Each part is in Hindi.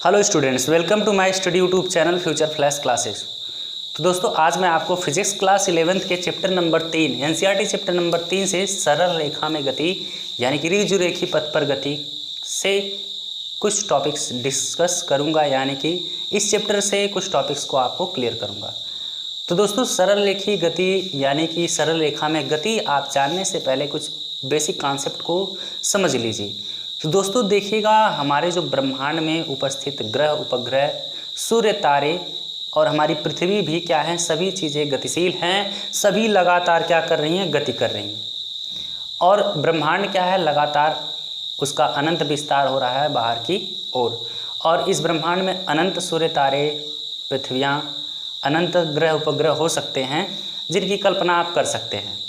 Hello students, welcome to my study YouTube channel future flash classes. तो दोस्तों आज मैं आपको फिजिक्स क्लास 11th के chapter number 3 NCERT chapter number 3 से सरल रेखा में गति यानी कि ऋजुरेखी पथ पर गति से कुछ टॉपिक्स डिस्कस करूंगा, यानी कि इस चैप्टर से कुछ टॉपिक्स को आपको क्लियर करूंगा। तो दोस्तों सरल रेखी गति यानी कि सरल रेखा में गति आप जानने से पहले कुछ बेसिक कॉन्सेप्ट को समझ लीजिए। तो दोस्तों देखिएगा, हमारे जो ब्रह्मांड में उपस्थित ग्रह, उपग्रह, सूर्य, तारे और हमारी पृथ्वी भी क्या है, सभी चीज़ें गतिशील हैं, सभी लगातार क्या कर रही हैं, गति कर रही हैं। और ब्रह्मांड क्या है, लगातार उसका अनंत विस्तार हो रहा है बाहर की ओर। और इस ब्रह्मांड में अनंत सूर्य, तारे, पृथ्वियाँ, अनंत ग्रह, उपग्रह हो सकते हैं जिनकी कल्पना आप कर सकते हैं।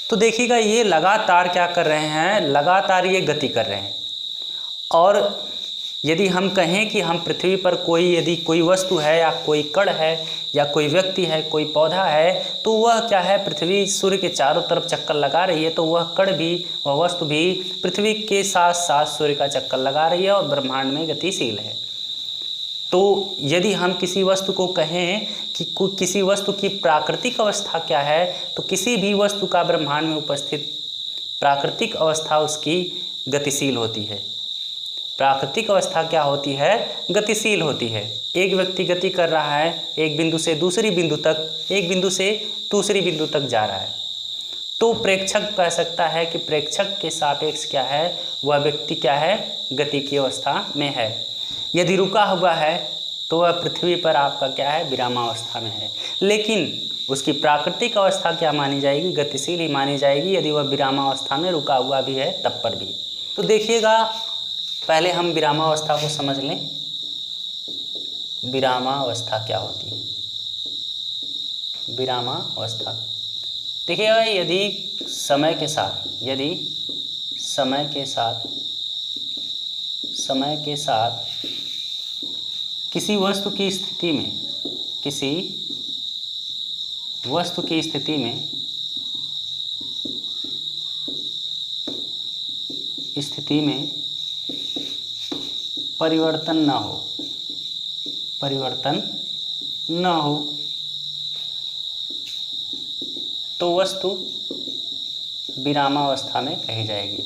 तो देखिएगा, ये लगातार क्या कर रहे हैं, लगातार ये गति कर रहे हैं। और यदि हम कहें कि हम पृथ्वी पर यदि कोई वस्तु है या कोई कण है या कोई व्यक्ति है, कोई पौधा है, तो वह क्या है, पृथ्वी सूर्य के चारों तरफ चक्कर लगा रही है, तो वह कण भी, वह वस्तु भी पृथ्वी के साथ साथ सूर्य का चक्कर लगा रही है और ब्रह्मांड में गतिशील है। तो यदि हम किसी वस्तु को कहें कि किसी वस्तु की प्राकृतिक अवस्था क्या है, तो किसी भी वस्तु का ब्रह्मांड में उपस्थित प्राकृतिक अवस्था उसकी गतिशील होती है। प्राकृतिक अवस्था क्या होती है, गतिशील होती है। एक व्यक्ति गति कर रहा है, एक बिंदु से दूसरी बिंदु तक, एक बिंदु से दूसरी बिंदु तक जा रहा है, तो प्रेक्षक कह सकता है कि प्रेक्षक के सापेक्ष क्या है, वह व्यक्ति क्या है, गति की अवस्था में है। यदि रुका हुआ है तो वह पृथ्वी पर आपका क्या है, विरामावस्था में है। लेकिन उसकी प्राकृतिक अवस्था क्या मानी जाएगी, गतिशील ही मानी जाएगी, यदि वह विरामावस्था में रुका हुआ भी है तब पर भी। तो देखिएगा, पहले हम विरामावस्था को समझ लें। विरामावस्था क्या होती है? विरामावस्था देखिएगा, यदि समय के साथ किसी वस्तु की स्थिति में परिवर्तन न हो तो वस्तु विरामावस्था में कही जाएगी।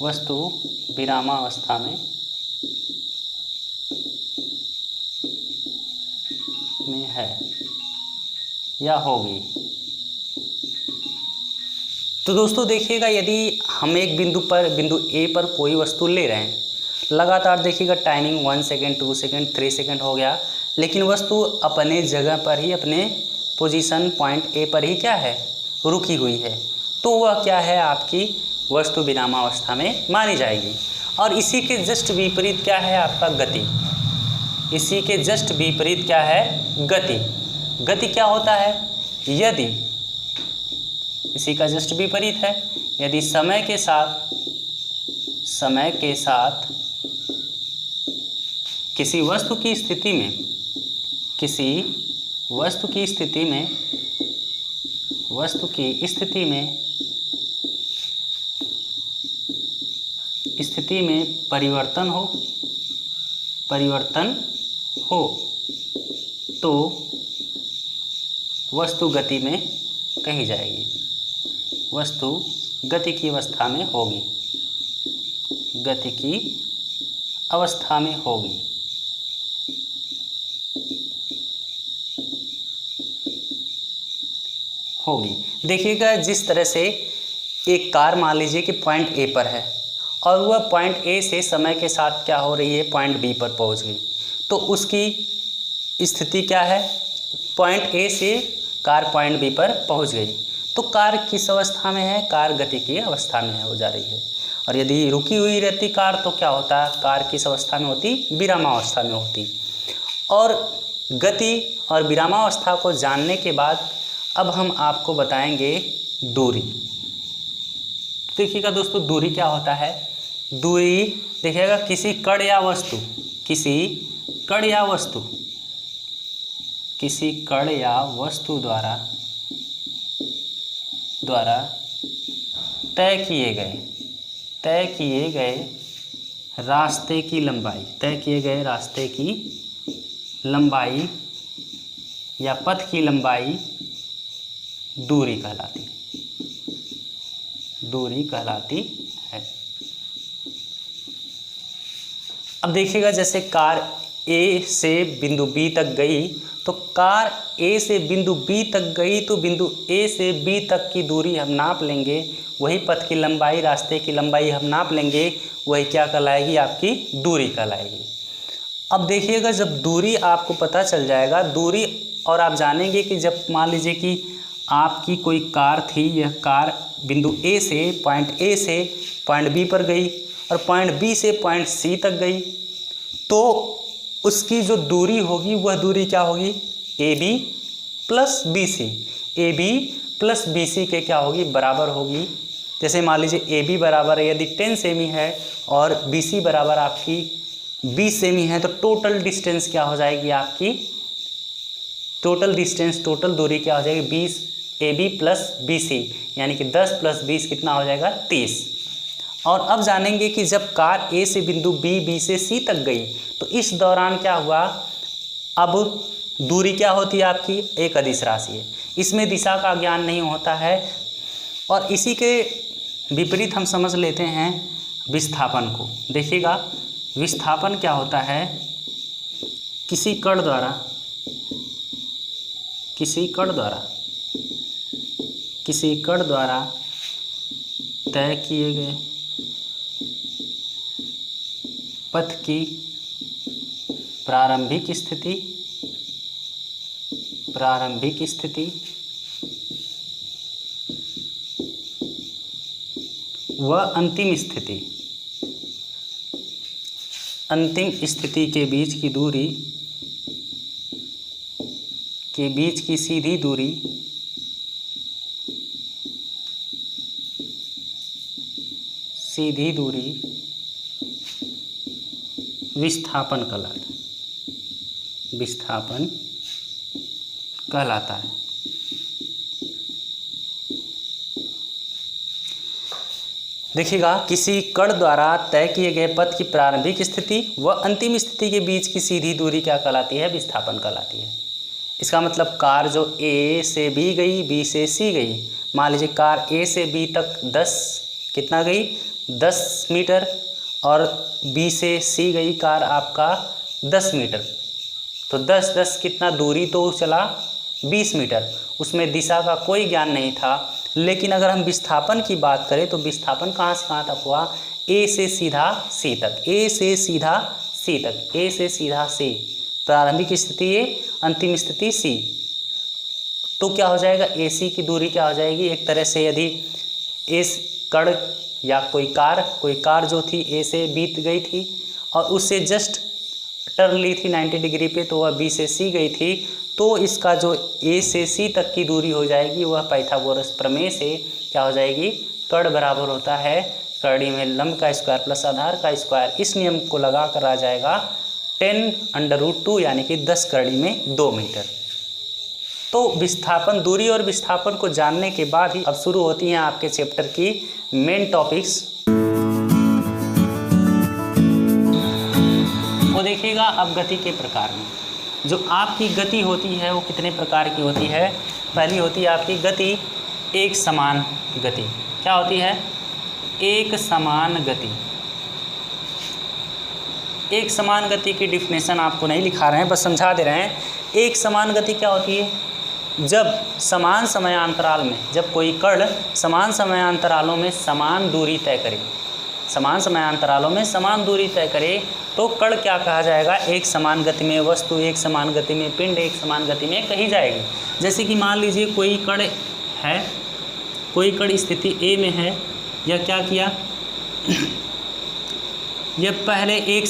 वस्तु विरामावस्था में है या होगी। तो दोस्तों देखिएगा, यदि हम एक बिंदु ए पर कोई वस्तु ले रहे हैं, लगातार देखिएगा टाइमिंग 1 सेकेंड, 2 सेकेंड, 3 सेकेंड हो गया, लेकिन वस्तु अपने जगह पर ही, अपने पोजीशन पॉइंट ए पर ही क्या है, रुकी हुई है, तो वह क्या है, आपकी वस्तु विरामावस्था में मानी जाएगी। और इसी के जस्ट विपरीत क्या है, आपका गति। इसी के जस्ट विपरीत क्या है, गति। गति क्या होता है, यदि इसी का जस्ट विपरीत है, यदि समय के साथ किसी वस्तु की स्थिति में परिवर्तन हो तो वस्तु गति में कही जाएगी। वस्तु गति की अवस्था में होगी, गति की अवस्था में होगी। देखिएगा, जिस तरह से एक कार मान लीजिए कि पॉइंट ए पर है और वह पॉइंट ए से समय के साथ क्या हो रही है, पॉइंट बी पर पहुंच गई, तो उसकी स्थिति क्या है, पॉइंट ए से कार पॉइंट बी पर पहुंच गई, तो कार किस अवस्था में है, कार गति की अवस्था में हो जा रही है। और यदि रुकी हुई रहती कार तो क्या होता, कार किस अवस्था में होती, विरामावस्था में होती। और गति और विरामावस्था को जानने के बाद अब हम आपको बताएंगे दूरी। देखिएगा दोस्तों, दूरी क्या होता है। दूरी देखिएगा, किसी कण या वस्तु द्वारा तय किए गए रास्ते की लंबाई, तय किए गए रास्ते की लंबाई या पथ की लंबाई दूरी कहलाती है। अब देखिएगा, जैसे कार ए से बिंदु बी तक गई, तो कार ए से बिंदु बी तक गई तो बिंदु ए से बी तक की दूरी हम नाप लेंगे, वही पथ की लंबाई, रास्ते की लंबाई हम नाप लेंगे, वही क्या कहलाएगी, आपकी दूरी कहलाएगी। अब देखिएगा, जब दूरी आपको पता चल जाएगा, दूरी, और आप जानेंगे कि जब मान लीजिए कि आपकी कोई कार थी, यह कार बिंदु ए से पॉइंट ए से पॉइंट बी पर गई और पॉइंट बी से पॉइंट सी तक गई, तो उसकी जो दूरी होगी वह दूरी क्या होगी, A B plus B C. A B plus B C के क्या होगी, बराबर होगी। जैसे मान लीजिए ए बी बराबर है यदि 10 सेमी है और बी सी बराबर आपकी 20 सेमी है, तो टोटल डिस्टेंस क्या हो जाएगी आपकी, टोटल डिस्टेंस, टोटल दूरी क्या हो जाएगी, 20 A B plus B C, यानी कि 10 प्लस 20 कितना हो जाएगा, 30। और अब जानेंगे कि जब कार ए से बिंदु बी, बी से सी तक गई, तो इस दौरान क्या हुआ, अब दूरी क्या होती है आपकी, एक अदिश राशि है, इसमें दिशा का ज्ञान नहीं होता है। और इसी के विपरीत हम समझ लेते हैं विस्थापन को। देखिएगा, विस्थापन क्या होता है, किसी कण द्वारा तय किए गए पथ की प्रारंभिक स्थिति व अंतिम स्थिति के बीच की दूरी, सीधी दूरी विस्थापन कहलाता है। देखिएगा, किसी कण द्वारा तय किए गए पथ की प्रारंभिक स्थिति व अंतिम स्थिति के बीच की सीधी दूरी क्या कहलाती है, विस्थापन कहलाती है। इसका मतलब कार जो ए से बी गई, बी से सी गई, मान लीजिए कार ए से बी तक 10 कितना गई, 10 मीटर, और बी से सी गई कार आपका 10 मीटर, तो 10 कितना दूरी तो चला 20 मीटर, उसमें दिशा का कोई ज्ञान नहीं था। लेकिन अगर हम विस्थापन की बात करें तो विस्थापन कहाँ से कहाँ तक हुआ, ए से सीधा सी तक, ए से सीधा सी, प्रारंभिक स्थिति ए, अंतिम स्थिति सी, तो क्या हो जाएगा, ए सी की दूरी क्या हो जाएगी, एक तरह से यदि इस कण या कोई कार जो थी ए से बीत गई थी और उससे जस्ट टर्न ली थी 90 डिग्री पे, तो वह बी से सी गई थी, तो इसका जो ए से सी तक की दूरी हो जाएगी वह पाइथागोरस प्रमेय से क्या हो जाएगी, कर्ण बराबर होता है करड़ी में लंब का स्क्वायर प्लस आधार का स्क्वायर। इस नियम को लगा कर आ जाएगा 10√2 यानी कि 10 करड़ी में 2 मीटर। तो विस्थापन, दूरी और विस्थापन को जानने के बाद ही अब शुरू होती हैं आपके चैप्टर की मेन टॉपिक्स। वो देखिएगा, अब गति के प्रकार में जो आपकी गति होती है वो कितने प्रकार की होती है। पहली होती है आपकी गति एक समान गति। क्या होती है, एक समान गति। एक समान गति की डिफिनेशन आपको नहीं लिखा रहे हैं, बस समझा दे रहे हैं। एक समान गति क्या होती है, जब समान समयांतराल में, जब कोई कण समान समयांतरालों में समान दूरी तय करे, समान समयांतरालों में समान दूरी तय करे, तो कण क्या कहा जाएगा, एक समान गति में वस्तु, एक समान गति में पिंड, एक समान गति में कही जाएगी। जैसे कि मान लीजिए कोई कण है, कोई कण स्थिति ए में है, यह क्या किया, यह पहले 1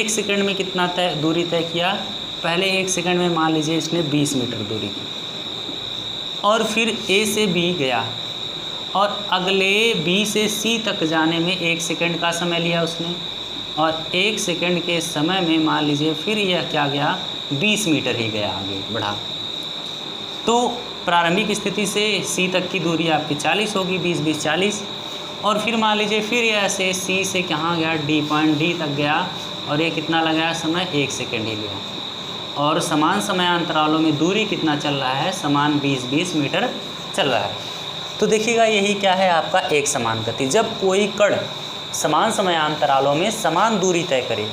सेकंड में कितना दूरी तय किया, पहले 1 सेकंड में मान लीजिए इसने 20 मीटर दूरी की, और फिर ए से बी गया और अगले बी से सी तक जाने में 1 सेकंड का समय लिया उसने, और 1 सेकंड के समय में मान लीजिए फिर यह क्या गया, 20 मीटर ही गया, आगे बढ़ा। तो प्रारंभिक स्थिति से सी तक की दूरी आपकी 40 होगी, 20 20 40, और फिर मान लीजिए फिर ये ऐसे सी से कहाँ गया, डी पॉइंट डी तक गया और ये कितना लगाया समय, 1 सेकेंड ही लिया। और समान समयांतरालों में दूरी कितना चल रहा है, समान 20-20 मीटर चल रहा है। तो देखिएगा यही क्या है आपका एक समान गति। जब कोई कण समान समयांतरालों में समान दूरी तय करे,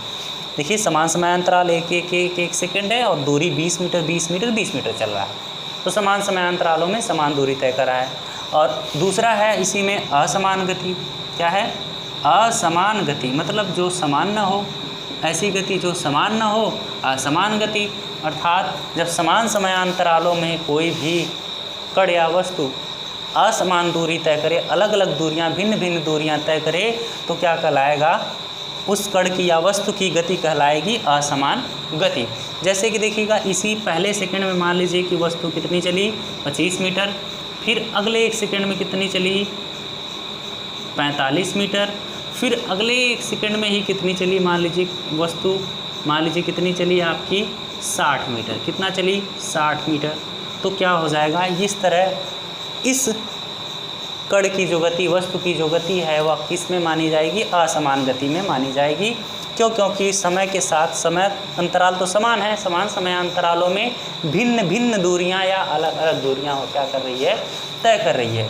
देखिए समान समयांतराल एक सेकेंड है और दूरी 20 मीटर 20 मीटर 20 मीटर चल रहा है, तो समान समयांतरालों में समान दूरी तय करा है। और दूसरा है इसी में असमान गति। क्या है, असमान गति, मतलब जो समान न हो, ऐसी गति जो समान न हो, असमान गति। अर्थात जब समान समयांतरालों में कोई भी कण या वस्तु असमान दूरी तय करे, अलग अलग दूरियां, भिन्न भिन्न दूरियां तय करे, तो क्या कहलाएगा, उस कण की या वस्तु की गति कहलाएगी असमान गति। जैसे कि देखिएगा इसी पहले सेकंड में मान लीजिए कि वस्तु कितनी चली, 25 मीटर, फिर अगले 1 सेकंड में कितनी चली, 45 मीटर, फिर अगले 1 सेकंड में ही कितनी चली, मान लीजिए वस्तु, मान लीजिए कितनी चली आपकी 60 मीटर, कितना चली 60 मीटर। तो क्या हो जाएगा, इस तरह इस कण की जो गति, वस्तु की जो गति है वह किस में मानी जाएगी, असमान गति में मानी जाएगी। क्योंकि समय के साथ समय अंतराल तो समान है, समान समय अंतरालों में भिन्न भिन्न दूरियां या अलग अलग दूरियां हो क्या कर रही है, तय कर रही है।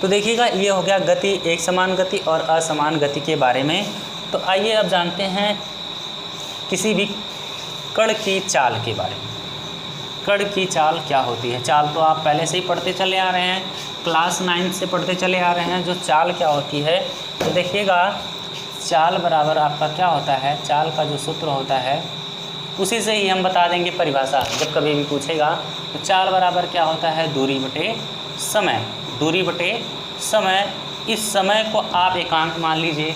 तो देखिएगा ये हो गया गति, एक समान गति और असमान गति के बारे में। तो आइए अब जानते हैं किसी भी कण की चाल के बारे में। कण की चाल क्या होती है, चाल तो आप पहले से ही पढ़ते चले आ रहे हैं, क्लास 9 से पढ़ते चले आ रहे हैं। जो चाल क्या होती है, तो देखिएगा चाल बराबर आपका क्या होता है, चाल का जो सूत्र होता है उसी से ही हम बता देंगे परिभाषा, जब कभी भी पूछेगा। तो चाल बराबर क्या होता है, दूरी बटे समय, दूरी बटे समय। इस समय को आप एकांक मान लीजिए,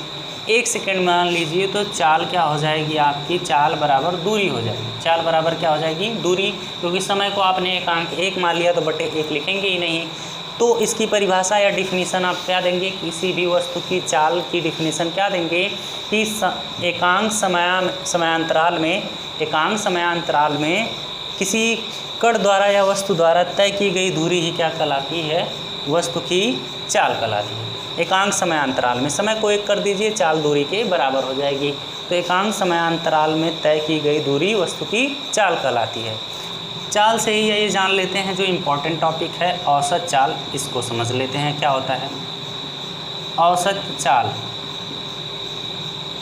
1 सेकेंड मान लीजिए, तो चाल क्या हो जाएगी आपकी, चाल बराबर दूरी हो जाएगी। चाल बराबर क्या हो जाएगी, दूरी, क्योंकि समय को आपने एकांक 1 मान लिया तो बटे 1 लिखेंगे ही नहीं। तो इसकी परिभाषा या डिफिनीसन आप क्या देंगे, किसी भी वस्तु की चाल की डिफिनीसन क्या देंगे कि एकांक समयांतराल में, एकांक समयांतराल में किसी कण द्वारा या वस्तु द्वारा तय की गई दूरी ही क्या कहलाती है, वस्तु की चाल कहलाती है। एकांक समयांतराल में समय को 1 कर दीजिए, चाल दूरी के बराबर हो जाएगी। तो एकांक समयांतराल में तय की गई दूरी वस्तु की चाल कहलाती है। चाल से ही ये जान लेते हैं जो इम्पोर्टेंट टॉपिक है, औसत चाल, इसको समझ लेते हैं क्या होता है औसत चाल।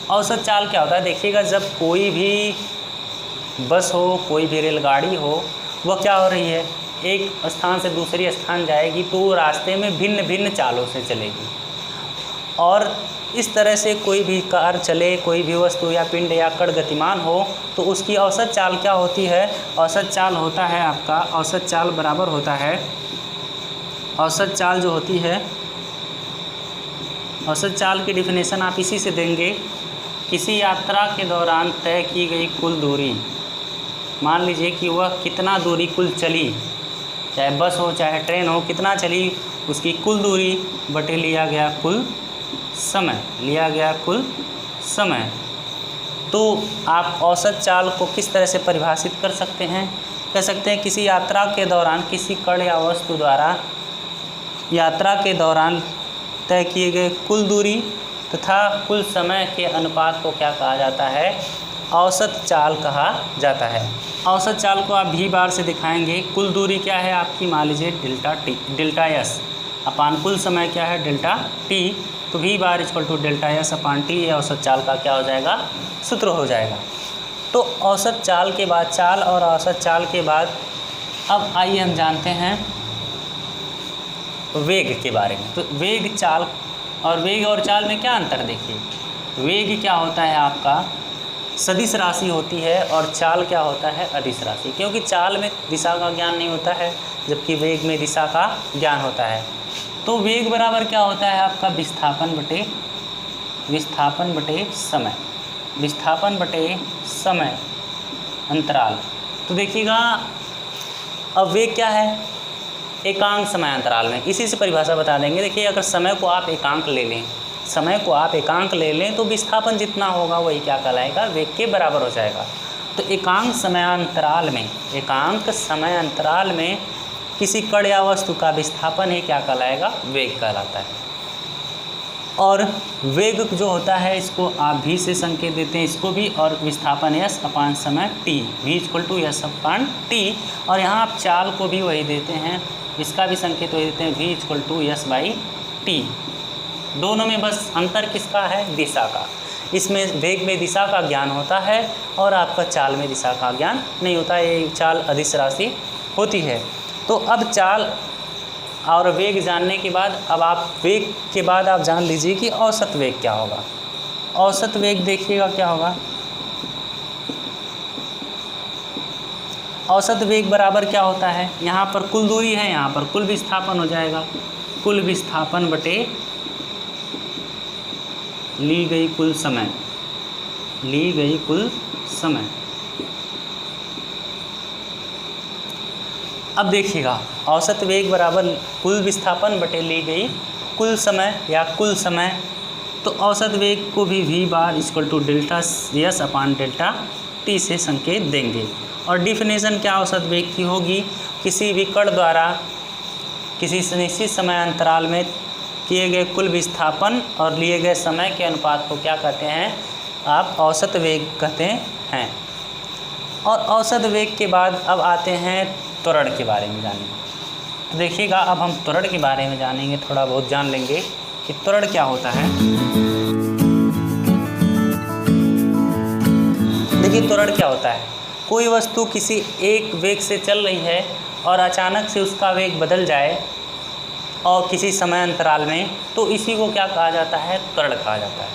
औसत चाल क्या होता है, देखिएगा जब कोई भी बस हो, कोई भी रेलगाड़ी हो, वह क्या हो रही है, एक स्थान से दूसरी स्थान जाएगी तो रास्ते में भिन्न भिन्न चालों से चलेगी। और इस तरह से कोई भी कार चले, कोई भी वस्तु या पिंड या कण गतिमान हो, तो उसकी औसत चाल क्या होती है, औसत चाल होता है आपका, औसत चाल बराबर होता है, औसत चाल जो होती है, औसत चाल की डिफिनेशन आप इसी से देंगे, किसी यात्रा के दौरान तय की गई कुल दूरी, मान लीजिए कि वह कितना दूरी कुल चली, चाहे बस हो चाहे ट्रेन हो, कितना चली, उसकी कुल दूरी बटे लिया गया कुल समय, लिया गया कुल समय। तो आप औसत चाल को किस तरह से परिभाषित कर सकते हैं, कह सकते हैं किसी यात्रा के दौरान किसी कण या वस्तु द्वारा यात्रा के दौरान तय किए गए कुल दूरी तथा कुल समय के अनुपात को क्या कहा जाता है, औसत चाल कहा जाता है। औसत चाल को आप भी बार से दिखाएंगे। कुल दूरी क्या है आपकी, मान लीजिए delta T, delta S upon कुल समय क्या है, डेल्टा टी। तो भी bar equal to delta S upon T, ये औसत चाल का क्या हो जाएगा, सूत्र हो जाएगा। तो औसत चाल के बाद, चाल और औसत चाल के बाद अब आइए हम जानते हैं वेग के बारे में। तो वेग, चाल और वेग और चाल में क्या अंतर, देखिए वेग क्या होता है आपका सदिश राशि होती है और चाल क्या होता है, अदिश राशि। क्योंकि चाल में दिशा का ज्ञान नहीं होता है, जबकि वेग में दिशा का ज्ञान होता है। तो वेग बराबर क्या होता है आपका, विस्थापन बटे समय, विस्थापन बटे समय अंतराल। तो देखिएगा अब वेग क्या है, एकांक समय अंतराल में, इसी से परिभाषा बता देंगे। देखिए अगर समय को आप एकांक ले लें, समय को आप एकांक ले लें तो विस्थापन जितना होगा वही क्या कहलाएगा, वेग के बराबर हो जाएगा। तो एकांक समयांतराल में, एकांक समय अंतराल में किसी कण या वस्तु का विस्थापन ही क्या कहलाएगा, वेग कहलाता है। और वेग जो होता है इसको आप v से संकेत देते हैं, इसको भी, और विस्थापन s अपान समय t, v = s अपान t। और यहाँ आप चाल को भी वही देते हैं, इसका भी संकेत वही देते हैं, v = s/t। दोनों में बस अंतर किसका है? दिशा का। इसमें वेग में दिशा का ज्ञान होता है और आपका चाल में दिशा का ज्ञान नहीं होता, ये चाल अदिश राशि होती है। तो अब चाल और वेग जानने के बाद अब आप वेग के बाद आप जान लीजिए कि औसत वेग क्या होगा। औसत वेग देखिएगा क्या होगा। औसत वेग बराबर क्या होता है? यहाँ पर कुल दूरी है, यहाँ पर कुल विस्थापन हो जाएगा। कुल विस्थापन बटे ली गई कुल समय, ली गई कुल समय। अब देखिएगा, औसत वेग बराबर कुल विस्थापन बटे ली गई कुल समय या कुल समय। तो औसत वेग को भी v बार = डेल्टा s अपान डेल्टा t से संकेत देंगे। और डिफिनेशन क्या औसत वेग की होगी? किसी भी कण द्वारा किसी निश्चित समय अंतराल में किए गए कुल विस्थापन और लिए गए समय के अनुपात को क्या कहते हैं? आप औसत वेग कहते हैं। और औसत वेग के बाद अब आते हैं त्वरण के बारे में जानेंगे। देखिएगा, अब हम त्वरण के बारे में जानेंगे, थोड़ा बहुत जान लेंगे कि त्वरण क्या होता है। देखिए त्वरण क्या होता है। कोई वस्तु किसी एक वेग से चल रही है और अचानक से उसका वेग बदल जाए और किसी समय अंतराल में, तो इसी को क्या कहा जाता है? त्वरण कहा जाता है।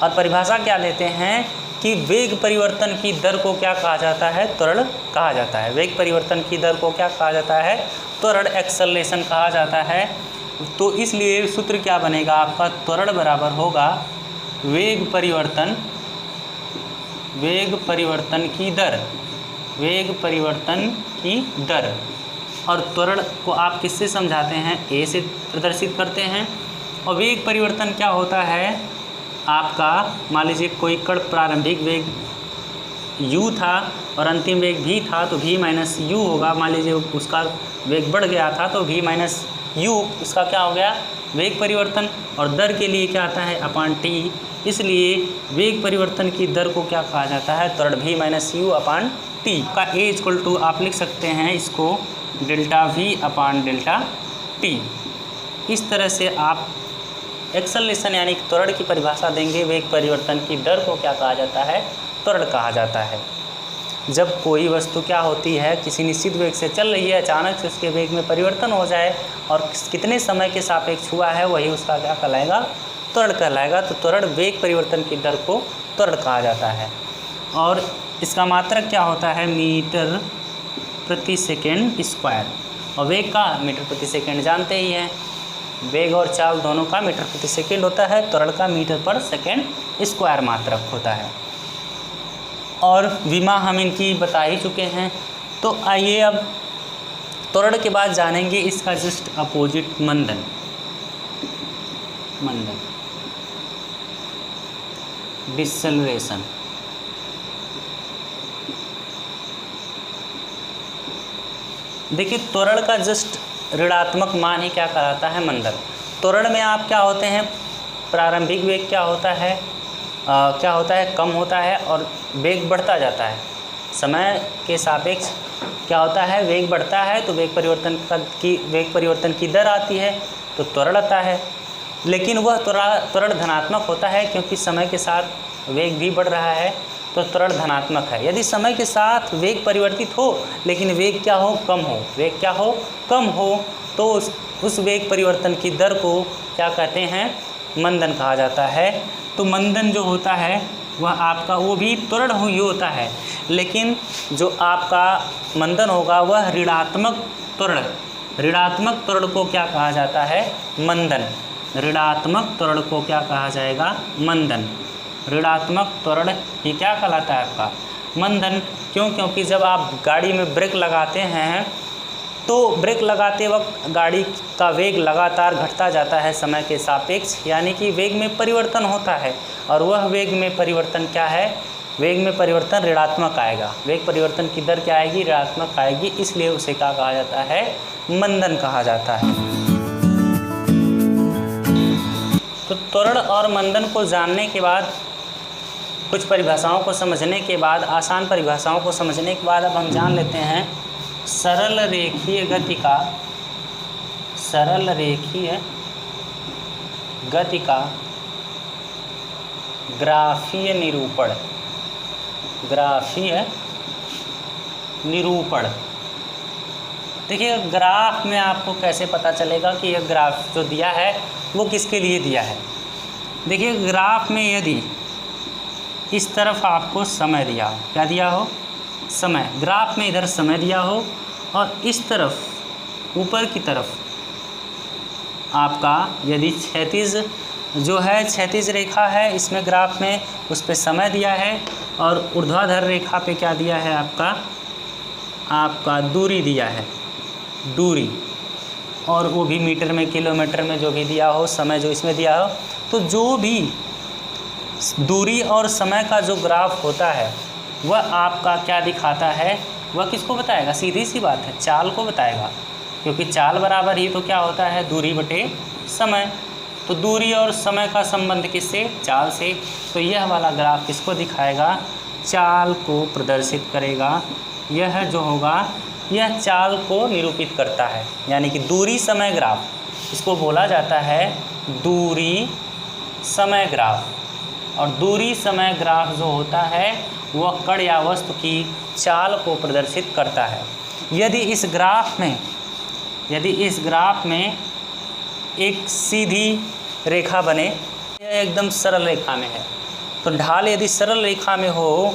और परिभाषा क्या देते हैं कि वेग परिवर्तन की दर को क्या कहा जाता है? त्वरण कहा जाता है। वेग परिवर्तन की दर को क्या कहा जाता है? त्वरण, एक्सेलरेशन कहा जाता है। तो इसलिए सूत्र क्या बनेगा आपका? त्वरण बराबर होगा वेग परिवर्तन की दर, वेग परिवर्तन की दर। और त्वरण को आप किससे समझाते हैं? ए से प्रदर्शित करते हैं। और वेग परिवर्तन क्या होता है आपका? मान लीजिए कोई कण प्रारंभिक वेग u था और अंतिम वेग v था, तो v - u होगा। मान लीजिए उसका वेग बढ़ गया था तो v - u, उसका क्या हो गया? वेग परिवर्तन। और दर के लिए क्या आता है? अपान t। इसलिए वेग परिवर्तन की दर को क्या कहा जाता है? त्वरण, v - u अपान t का a = आप लिख सकते हैं इसको डेल्टा v अपान डेल्टा t। इस तरह से आप एक्सेलरेशन यानी त्वरण की परिभाषा देंगे। वेग परिवर्तन की दर को क्या कहा जाता है? त्वरण कहा जाता है। जब कोई वस्तु क्या होती है, किसी निश्चित वेग से चल रही है, अचानक से उसके वेग में परिवर्तन हो जाए और कितने समय के सापेक्ष हुआ है, वही उसका क्या कहलाएगा? त्वरण कहलाएगा। तो त्वरण, वेग परिवर्तन की दर को त्वरण कहा जाता है। और इसका मात्रक क्या होता है? मीटर प्रति सेकेंड स्क्वायर। और वेग का मीटर प्रति सेकेंड जानते ही हैं। वेग और चाल दोनों का मीटर प्रति सेकेंड होता है, त्वरण का मीटर पर सेकेंड स्क्वायर मात्रक होता है। और विमा हम इनकी बता ही चुके हैं। तो आइए अब त्वरण के बाद जानेंगे इसका जस्ट अपोजिट मंदन। मंदन, डिसेलरेशन। देखिए त्वरण का जस्ट ऋणात्मक मान ही क्या कहलाता है? मंदन। त्वरण में आप क्या होते हैं? प्रारंभिक वेग क्या होता है? क्या होता है? कम होता है और वेग बढ़ता जाता है। समय के सापेक्ष क्या होता है? वेग बढ़ता है तो वेग परिवर्तन की दर आती है, तो त्वरण आता है। लेकिन वह त्वरण धनात्मक होता है क्योंकि समय के साथ वेग भी बढ़ रहा है, तो त्वरण धनात्मक है। यदि समय के साथ वेग परिवर्तित हो लेकिन वेग क्या हो? कम हो। वेग क्या हो? कम हो। तो उस वेग परिवर्तन की दर को क्या कहते हैं? मंदन कहा जाता है। तो मंदन जो होता है वह आपका, वो भी त्वरण ही होता है, लेकिन जो आपका मंदन होगा वह ऋणात्मक त्वरण। ऋणात्मक त्वरण को क्या कहा जाता है? मंदन। ऋणात्मक त्वरण को क्या कहा जाएगा? मंदन। ऋणात्मक त्वरण ही क्या कहलाता है आपका? मंदन। क्यों? क्योंकि जब आप गाड़ी में ब्रेक लगाते हैं तो ब्रेक लगाते वक्त गाड़ी का वेग लगातार घटता जाता है समय के सापेक्ष, यानी कि वेग में परिवर्तन होता है। और वह वेग में परिवर्तन क्या है? वेग में परिवर्तन ऋणात्मक आएगा। वेग परिवर्तन की दर क्या आएगी? ऋणात्मक आएगी। इसलिए उसे क्या कहा जाता है? मंदन कहा जाता है। तो त्वरण और मंदन को जानने के बाद, कुछ परिभाषाओं को समझने के बाद, आसान परिभाषाओं को समझने के बाद अब हम जान लेते हैं सरल रेखीय गति का, सरल रेखीय गति का ग्राफीय निरूपण, ग्राफीय निरूपण। देखिए ग्राफ में आपको कैसे पता चलेगा कि यह ग्राफ जो दिया है वो किसके लिए दिया है। देखिए ग्राफ में यदि इस तरफ आपको समय दिया हो, क्या दिया हो, समय, ग्राफ में इधर समय दिया हो और इस तरफ ऊपर की तरफ आपका यदि क्षैतिज जो है, क्षैतिज रेखा है इसमें ग्राफ में, उस पे समय दिया है और ऊर्ध्वाधर रेखा पे क्या दिया है आपका दूरी दिया है, दूरी, और वो भी मीटर में, किलोमीटर में जो भी दिया हो, समय जो इसमें दिया हो, तो जो भी दूरी और समय का जो ग्राफ होता है वह आपका क्या दिखाता है, वह किसको बताएगा, सीधी सी बात है, चाल को बताएगा, क्योंकि चाल बराबर ही तो क्या होता है, दूरी बटे समय। तो दूरी और समय का संबंध किससे, चाल से। तो यह वाला ग्राफ किसको दिखाएगा, चाल को प्रदर्शित करेगा। यह जो होगा यह चाल को निरूपित करता है, यानी कि दूरी समय ग्राफ, इसको बोला जाता है दूरी समय ग्राफ। और दूरी समय ग्राफ जो होता है वह कण या वस्तु की चाल को प्रदर्शित करता है। यदि इस ग्राफ में एक सीधी रेखा बने, यह एकदम सरल रेखा में है, तो ढाल यदि सरल रेखा में हो,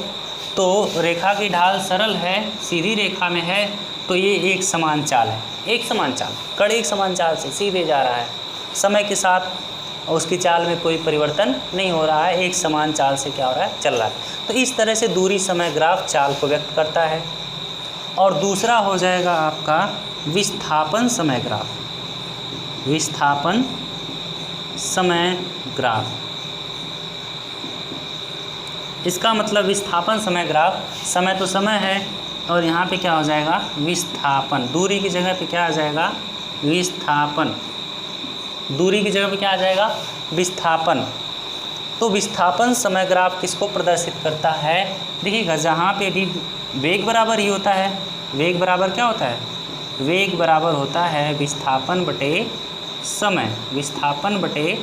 तो रेखा की ढाल सरल है, सीधी रेखा में है, तो ये एक समान चाल है, एक समान चाल, कण एक समान चाल से सीधे जा रहा है, समय के साथ उसकी चाल में कोई परिवर्तन नहीं हो रहा है, एक समान चाल से क्या हो रहा है, चल रहा है। तो इस तरह से दूरी समय ग्राफ चाल को व्यक्त करता है। और दूसरा हो जाएगा आपका विस्थापन समय ग्राफ, विस्थापन समय ग्राफ। इसका मतलब विस्थापन समय ग्राफ, समय तो समय है और यहाँ पे क्या हो जाएगा, विस्थापन, दूरी की जगह पे क्या आ जाएगा, विस्थापन, दूरी की जगह पे क्या आ जाएगा, विस्थापन। तो विस्थापन समय ग्राफ किसको प्रदर्शित करता है, देखिएगा जहाँ पे भी वेग बराबर ही होता है, वेग बराबर क्या होता है, वेग बराबर होता है विस्थापन बटे समय, विस्थापन बटे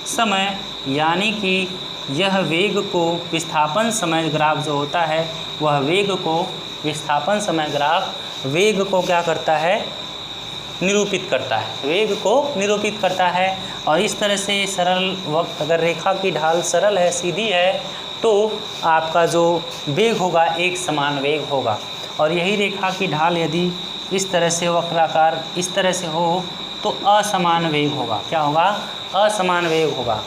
समय, यानी कि यह वेग को, विस्थापन समय ग्राफ जो होता है वह वेग को, विस्थापन समय ग्राफ वेग को क्या करता है, निरूपित करता है, वेग को निरूपित करता है। और इस तरह से सरल वक्त, अगर रेखा की ढाल सरल है, सीधी है, तो आपका जो वेग होगा एक समान वेग होगा। और यही रेखा की ढाल यदि इस तरह से वक्राकार इस तरह से हो तो असमान वेग होगा, क्या होगा, असमान वेग होगा।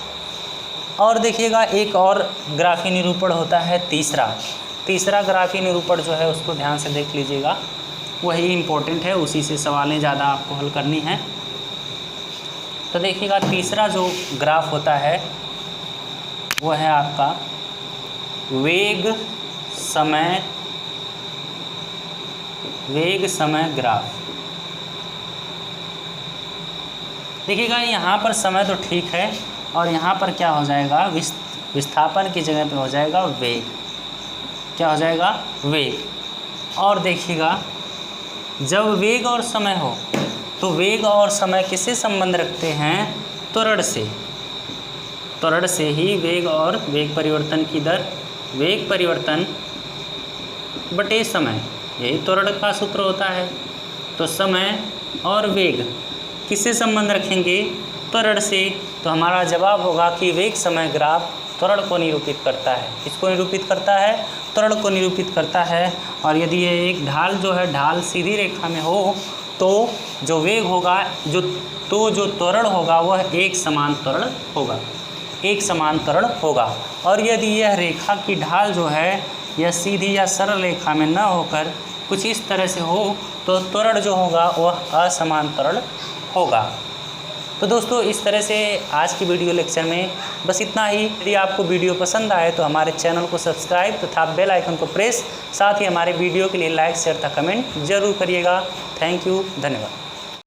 और देखिएगा एक और ग्राफी निरूपण होता है तीसरा ग्राफी निरूपण जो है उसको ध्यान से देख लीजिएगा, वही इम्पोर्टेंट है, उसी से सवालें ज़्यादा आपको हल करनी है। तो देखिएगा तीसरा जो ग्राफ होता है वह है आपका वेग समय ग्राफ। देखिएगा यहाँ पर समय तो ठीक है और यहाँ पर क्या हो जाएगा, विस्थापन की जगह पे हो जाएगा वेग, क्या हो जाएगा, वेग। और देखिएगा जब वेग और समय हो तो वेग और समय किससे संबंध रखते हैं, त्वरण से, त्वरण से ही वेग और वेग परिवर्तन की दर, वेग परिवर्तन बटे समय, यही त्वरण का सूत्र होता है। तो समय और वेग किससे संबंध रखेंगे, त्वरण से। तो हमारा जवाब होगा कि वेग समय ग्राफ त्वरण को निरूपित करता है, किसको निरूपित करता है, त्वरण को निरूपित करता है। और यदि ये एक ढाल जो है, ढाल सीधी रेखा में हो तो जो वेग होगा, जो त्वरण होगा वह एक समान त्वरण होगा, एक समान त्वरण होगा। और यदि यह रेखा की ढाल जो है यह सीधी या सरल रेखा में न होकर कुछ इस तरह से हो तो त्वरण जो होगा वह असमान त्वरण होगा। तो दोस्तों इस तरह से आज की वीडियो लेक्चर में बस इतना ही। यदि आपको वीडियो पसंद आए तो हमारे चैनल को सब्सक्राइब तथा बेल आइकन को प्रेस, साथ ही हमारे वीडियो के लिए लाइक शेयर तथा कमेंट जरूर करिएगा। थैंक यू, धन्यवाद।